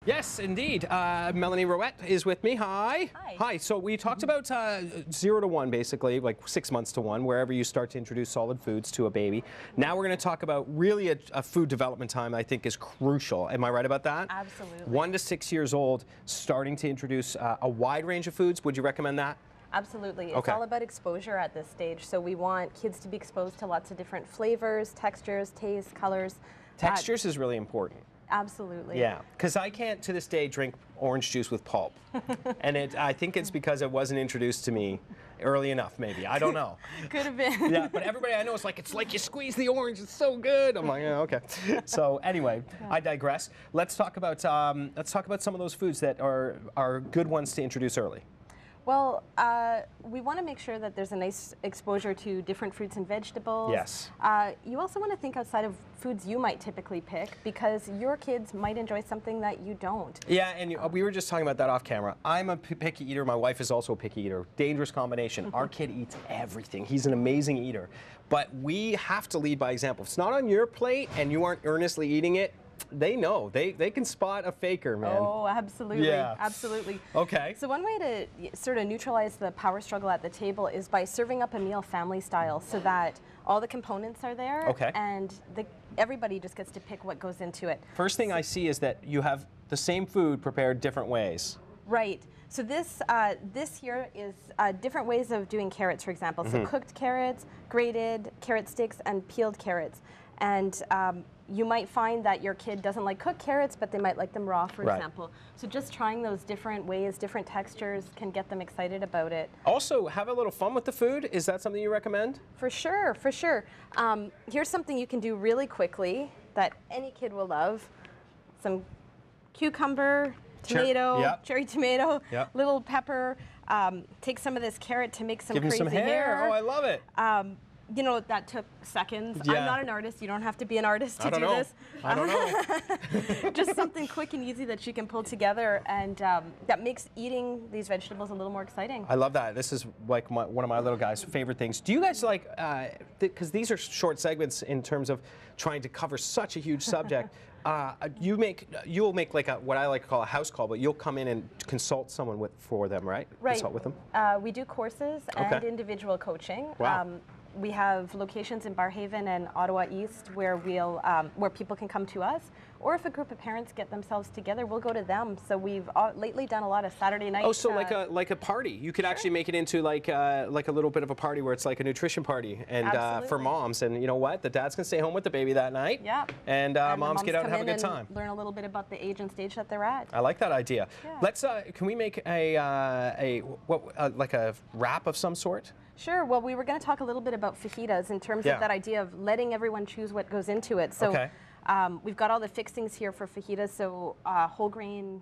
Yes, indeed. Melanie Rowett is with me. Hi. Hi. Hi. So we talked about 0 to 1, basically, like 6 months to 1, wherever you start to introduce solid foods to a baby. Now we're going to talk about really a food development time I think is crucial. Am I right about that? Absolutely. 1 to 6 years old, starting to introduce a wide range of foods. Would you recommend that? Absolutely. It's Okay. all about exposure at this stage. So we want kids to be exposed to lots of different flavors, textures, tastes, colors. Textures is really important. Absolutely. Yeah, because I can't to this day drink orange juice with pulp. And I think it's because it wasn't introduced to me early enough, maybe. I don't know. Could have been. Yeah, but everybody I know is like, it's like you squeeze the orange, it's so good. I'm like, yeah, okay. So anyway, I digress. Let's talk about some of those foods that are good ones to introduce early. Well, we want to make sure that there's a nice exposure to different fruits and vegetables. Yes. You also want to think outside of foods you might typically pick, because your kids might enjoy something that you don't. Yeah, and we were just talking about that off camera. I'm a picky eater. My wife is also a picky eater. Dangerous combination. Our kid eats everything. He's an amazing eater. But we have to lead by example. If it's not on your plate and you aren't earnestly eating it, they know. They can spot a faker, man. Oh, absolutely. Yeah. Absolutely. Okay. So one way to sort of neutralize the power struggle at the table is by serving up a meal family style, so that all the components are there. Okay. And everybody just gets to pick what goes into it. First thing I see is that you have the same food prepared different ways. Right. So this here is different ways of doing carrots, for example. So cooked carrots, grated carrot sticks, and peeled carrots. And you might find that your kid doesn't like cooked carrots, but they might like them raw, for example. So just trying those different ways, different textures can get them excited about it. Also, have a little fun with the food. Is that something you recommend? For sure, for sure. Here's something you can do really quickly that any kid will love. Some cucumber, tomato, cherry tomato, little pepper. Take some of this carrot to make some Give him crazy some hair. Oh, I love it. You know, that took seconds. Yeah. I'm not an artist. You don't have to be an artist to do this. I don't know. Just something quick and easy that she can pull together, and that makes eating these vegetables a little more exciting. I love that. This is like one of my little guy's favorite things. Do you guys like, because these are short segments in terms of trying to cover such a huge subject, you'll make like what I like to call a house call, but you'll come in and consult someone for them, right? Right. Consult with them? We do courses and individual coaching. Wow. We have locations in Barrhaven and Ottawa East where where people can come to us, or if a group of parents get themselves together, we'll go to them. So we've lately done a lot of Saturday nights. Oh, so like a party. You could actually make it into like a little bit of a party where it's like a nutrition party, and for moms. And you know what? The dad's gonna stay home with the baby that night. Yeah. And moms get out and have a good time. Learn a little bit about the age and stage that they're at. I like that idea. Yeah. Let's. Can we make like a wrap of some sort? Sure. Well, we were going to talk a little bit about fajitas in terms of that idea of letting everyone choose what goes into it. So we've got all the fixings here for fajitas. So whole grain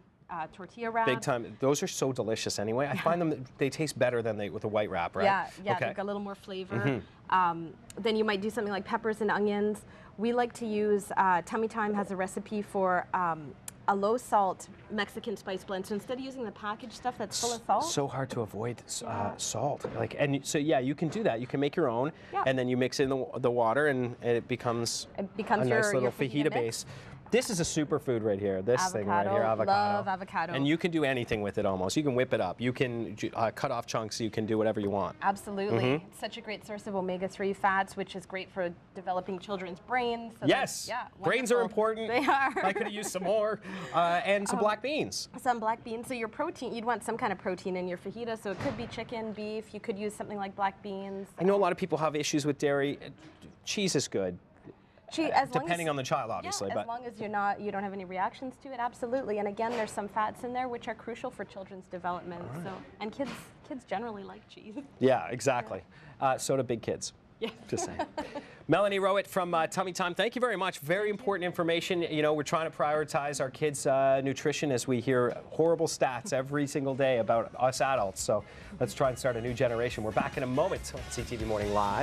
tortilla wrap. Big time. Those are so delicious anyway. I find they taste better than with a white wrap, right? Yeah, they've got a little more flavor. Then you might do something like peppers and onions. We like to use, Tummy Thyme has a recipe for a low salt Mexican spice blend. So instead of using the packaged stuff that's full of salt. So hard to avoid salt. So yeah, you can do that. You can make your own, and then you mix in the water, and it becomes a nice little fajita base. This is a superfood right here. This thing right here, avocado. Love avocado. And you can do anything with it almost. You can whip it up. You can cut off chunks. You can do whatever you want. Absolutely. It's such a great source of omega-3 fats, which is great for developing children's brains. So yes. Brains are important. They are. I could have used some more. And some black beans. Some black beans. So your protein, you'd want some kind of protein in your fajita. So it could be chicken, beef. You could use something like black beans. I know a lot of people have issues with dairy. Cheese is good. Depending on the child, obviously. Yeah, as long as you don't have any reactions to it, absolutely. And again, there's some fats in there which are crucial for children's development. So, and kids generally like cheese. Yeah, exactly. So do big kids. Yeah. Just saying. Melanie Rowett from Tummy Thyme, thank you very much. Very important information. You know, we're trying to prioritize our kids' nutrition as we hear horrible stats every single day about us adults. So let's try and start a new generation. We're back in a moment on CTV Morning Live.